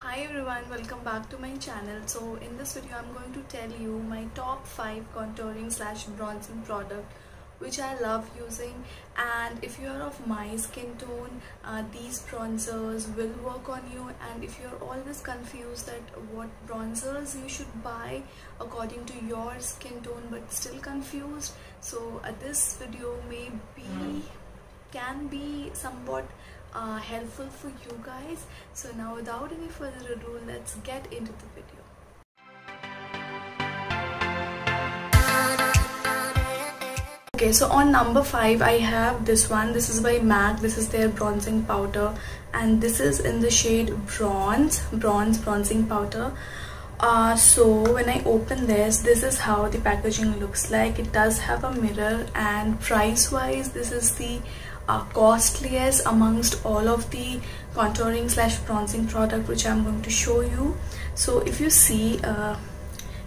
Hi everyone, welcome back to my channel. So in this video I'm going to tell you my top 5 contouring slash bronzing product which I love using, and if you are of my skin tone, these bronzers will work on you. And if you're always confused that what bronzers you should buy according to your skin tone but still confused, so this video can be somewhat helpful for you guys. So now without any further ado, let's get into the video. Okay, so on number 5 I have this one. This is by MAC. This is their bronzing powder, and this is in the shade bronze bronzing powder. So when I open this is how the packaging looks like. It does have a mirror, and price wise this is the costliest amongst all of the contouring slash bronzing product which I'm going to show you. So if you see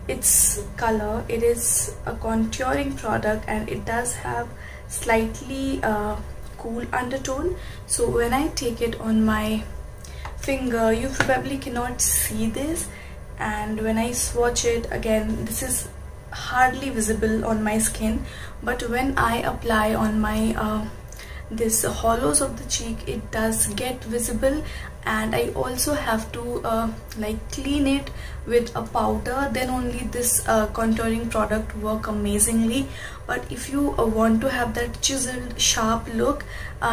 its color, it is a contouring product and it does have slightly cool undertone. So when I take it on my finger, you probably cannot see this, and when I swatch it again, this is hardly visible on my skin, but when I apply on my this hollows of the cheek, it does get visible. And I also have to like clean it with a powder, then only this contouring product work amazingly. But if you want to have that chiseled sharp look,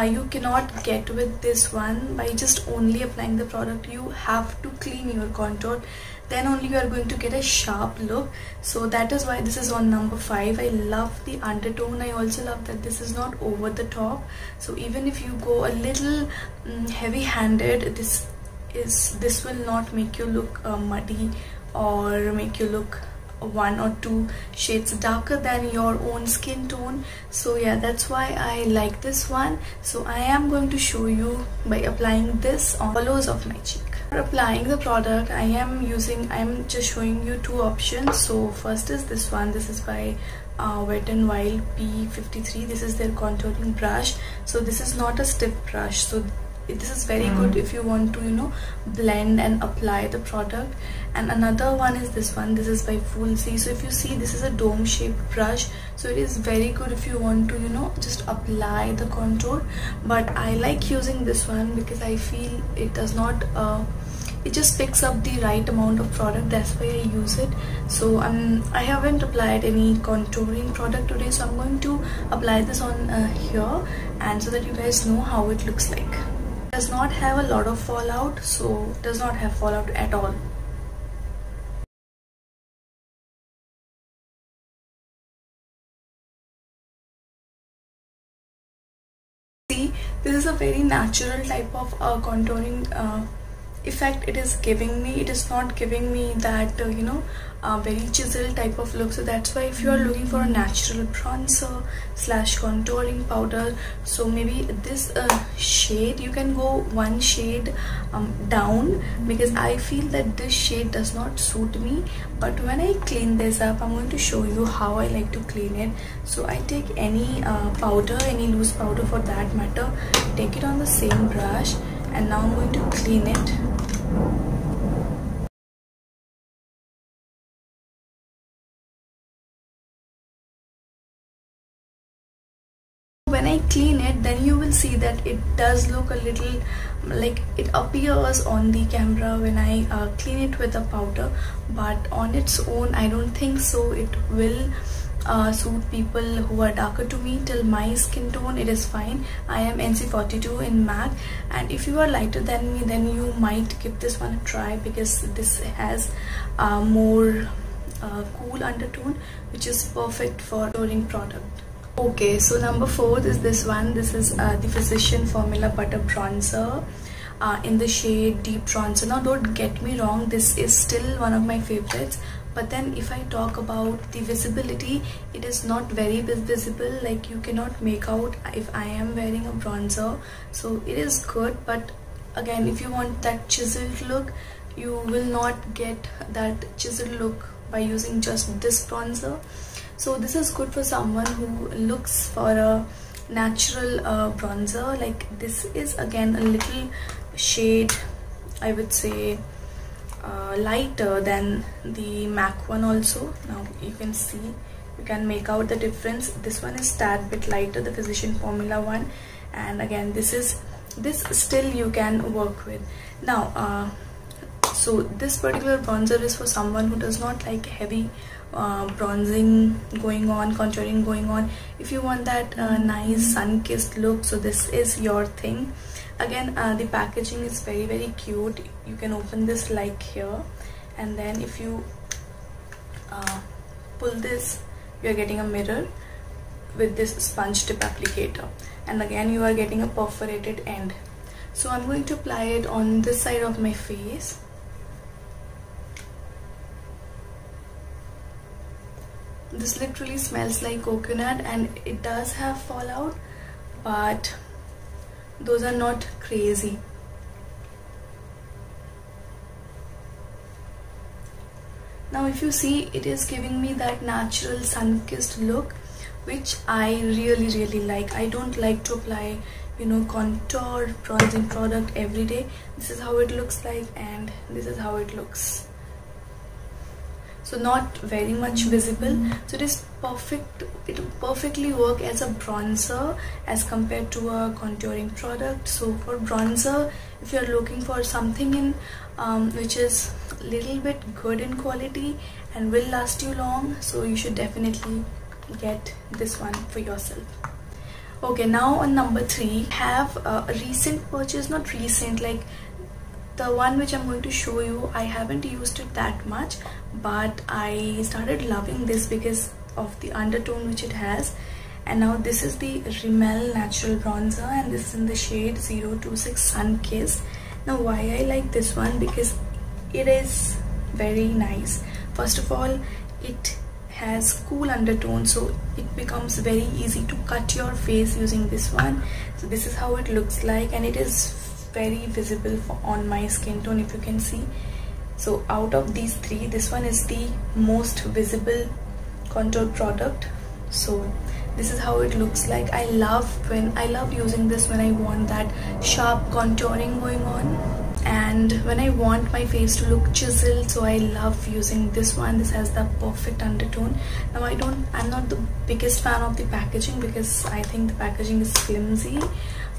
you cannot get with this one by just only applying the product. You have to clean your contour, then only you are going to get a sharp look. So that is why this is on number 5. I love the undertone. I also love that this is not over the top, so even if you go a little heavy handed, this will not make you look muddy or make you look 1 or 2 shades darker than your own skin tone. So yeah, that's why I like this one. So I am going to show you by applying this on the hollows of my cheek. For applying the product, I am just showing you 2 options. So first is this one. This is by Wet n Wild P53. This is their contouring brush. So this is not a stiff brush, so this is very good if you want to blend and apply the product. And another one is this one. This is by Fulsi. So if you see, this is a dome shaped brush, so it is very good if you want to just apply the contour. But I like using this one because I feel it does not it just picks up the right amount of product. That's why I use it. So I haven't applied any contouring product today, so I'm going to apply this on here, and so that you guys know how it looks like. It does not have a lot of fallout, so it does not have fallout at all. See, this is a very natural type of contouring effect it is giving me. It is not giving me that very chiseled type of look. So that's why if you are looking for a natural bronzer slash contouring powder, so maybe this shade, you can go 1 shade down, because I feel that this shade does not suit me. But when I clean this up, I'm going to show you how I like to clean it. So I take any powder, any loose powder for that matter, take it on the same brush, and now I'm going to clean it. When I clean it, then you will see that it does look a little like it appears on the camera when I clean it with a powder, but on its own I don't think so it will suit people who are darker to me. Till my skin tone, it is fine. I am NC42 in MAC, and if you are lighter than me, then you might give this one a try, because this has more cool undertone, which is perfect for contouring product. Okay, so number 4 is this one. This is the Physician Formula Butter Bronzer in the shade Deep Bronzer. Now don't get me wrong, this is still one of my favorites, but then if I talk about the visibility, it is not very visible. Like, you cannot make out if I am wearing a bronzer. So it is good, but again, if you want that chiseled look, you will not get that chiseled look by using just this bronzer. So this is good for someone who looks for a natural bronzer. Like, this is again a little shade, I would say lighter than the MAC one also. Now you can see, you can make out the difference. This one is tad bit lighter, the Physician Formula one, and again this still you can work with. Now so this particular bronzer is for someone who does not like heavy bronzing going on, contouring going on. If you want that nice sun-kissed look, so this is your thing. Again, the packaging is very, very cute. You can open this like here, and then if you pull this, you are getting a mirror with this sponge tip applicator, and again you are getting a perforated end. So I'm going to apply it on this side of my face. This literally smells like coconut, and it does have fallout, but those are not crazy. Now if you see, it is giving me that natural sun-kissed look, which I really like. I don't like to apply, you know, contour bronzing product every day. This is how it looks like, and this is how it looks. So not very much visible. So it is perfect. It will perfectly work as a bronzer as compared to a contouring product. So for bronzer, if you are looking for something in which is a little bit good in quality and will last you long, so you should definitely get this one for yourself. Okay, now on number 3, have a recent purchase, not recent, like the one which I'm going to show you. I haven't used it that much, but I started loving this because of the undertone which it has. And now this is the Rimmel Natural Bronzer, and this is in the shade 026 Sun Kissed. Now why I like this one, because it is very nice. First of all, it has cool undertone, so it becomes very easy to cut your face using this one. So this is how it looks like, and it is very visible on my skin tone, if you can see. So out of these 3, this one is the most visible contour product. So this is how it looks like. I love using this when I want that sharp contouring going on, and when I want my face to look chiseled. So I love using this one. This has the perfect undertone. Now I'm not the biggest fan of the packaging, because I think the packaging is flimsy,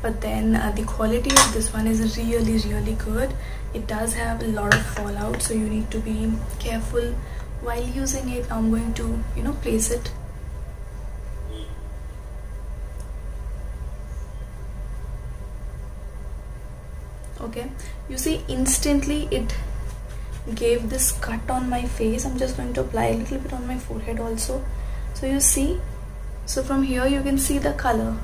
but then the quality of this one is really good. It does have a lot of fallout, so you need to be careful while using it. Now I'm going to, you know, place it. Okay, you see, instantly it gave this cut on my face. I'm just going to apply a little bit on my forehead also. So you see, so from here you can see the color.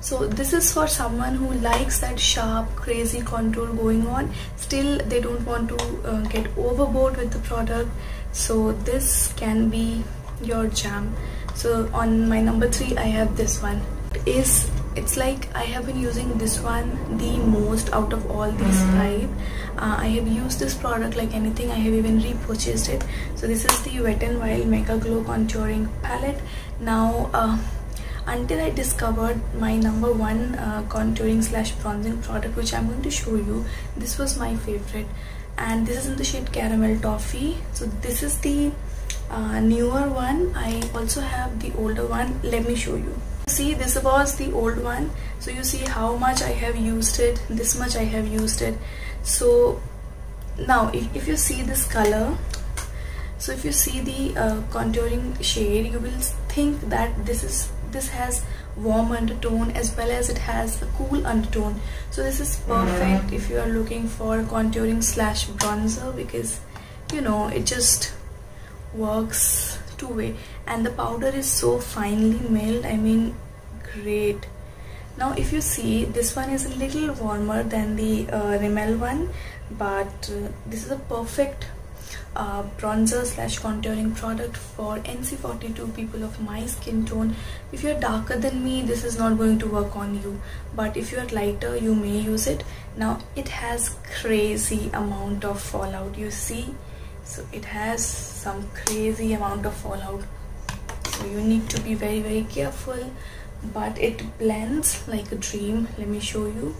So this is for someone who likes that sharp, crazy contour going on. Still, they don't want to get overboard with the product. So this can be your jam. So on my number 3, I have this one. It's like I have been using this one the most out of all these 5. I have used this product like anything. I have even repurchased it. So this is the Wet n Wild Mega Glow Contouring Palette. Now until I discovered my number 1 contouring / bronzing product, which I'm going to show you, this was my favorite, and this is in the shade Caramel Toffee. So this is the newer one. I also have the older one. Let me show you. See, this was the old one. So you see how much I have used it. This much I have used it. So now if you see this color, so if you see the contouring shade, you will think that this has warm undertone as well as it has a cool undertone. So this is perfect if you are looking for contouring / bronzer, because you know, it just works two-way, and the powder is so finely milled. I mean, great. Now if you see, this one is a little warmer than the Rimmel one, but this is a perfect bronzer / contouring product for NC42 people of my skin tone. If you're darker than me, this is not going to work on you, but if you're lighter, you may use it. Now it has crazy amount of fallout, you see. So it has some crazy amount of fallout, so you need to be very careful, but it blends like a dream. Let me show you.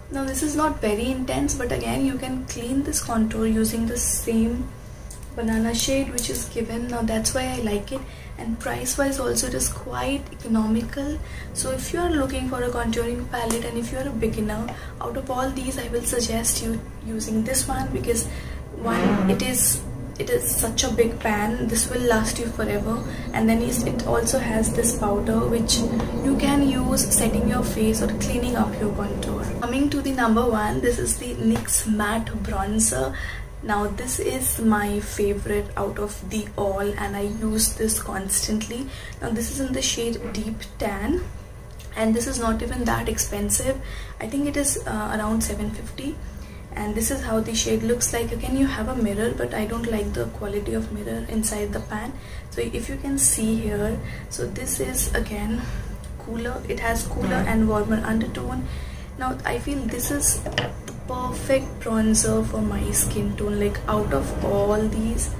Now this is not very intense, but again you can clean this contour using the same banana shade which is given. Now that's why I like it, and price wise also it is quite economical. So if you are looking for a contouring palette and if you are a beginner, out of all these I will suggest you using this one, because one, it is such a big pan, this will last you forever, and then it also has this powder which you can use setting your face or cleaning up your contour. Coming to the number 1, this is the NYX matte bronzer. Now this is my favorite out of the all, and I use this constantly. Now this is in the shade Deep Tan, and this is not even that expensive. I think it is around 750, and this is how the shade looks like. Again, you have a mirror, but I don't like the quality of mirror inside the pan. So if you can see here, so this is again cooler, it has cooler and warmer undertone. Now I feel this is the perfect bronzer for my skin tone. Like out of all these,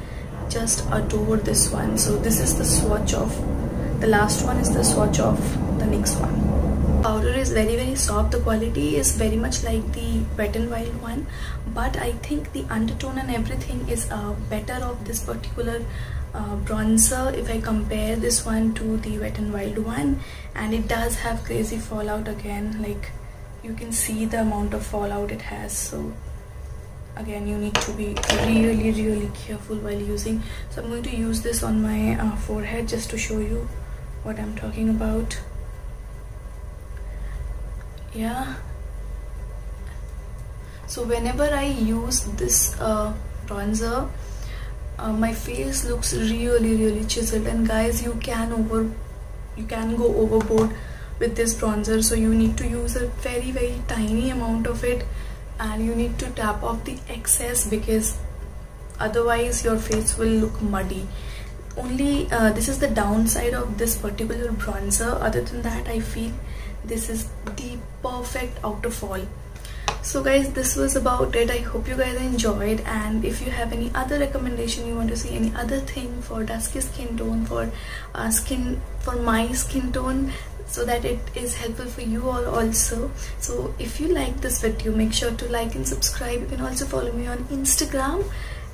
just adore this one. So this is the swatch of, the last one is the swatch of the NYX one. Powder is very soft. The quality is very much like the Wet n Wild one, but I think the undertone and everything is better of this particular bronzer if I compare this one to the Wet n Wild one. And it does have crazy fallout again, like you can see the amount of fallout it has. So again, you need to be really careful while using. So I'm going to use this on my forehead just to show you what I'm talking about. Yeah, so whenever I use this bronzer, my face looks really chiseled. And guys, you can go overboard with this bronzer, so you need to use a very tiny amount of it, and you need to tap off the excess, because otherwise your face will look muddy. Only this is the downside of this particular bronzer. Other than that, I feel this is the perfect out of all. So guys, this was about it. I hope you guys enjoyed, and if you have any other recommendation, you want to see any other thing for dusky skin tone, for my skin tone, so that it is helpful for you all also. So if you like this video, make sure to like and subscribe. You can also follow me on Instagram.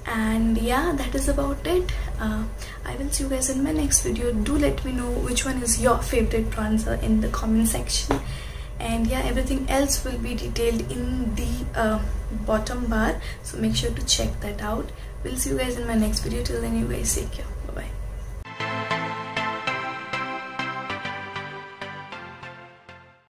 And yeah, that is about it. I will see you guys in my next video. Do let me know which one is your favorite bronzer in the comment section. And yeah, everything else will be detailed in the bottom bar, so make sure to check that out. We'll see you guys in my next video. Till then, you guys take care.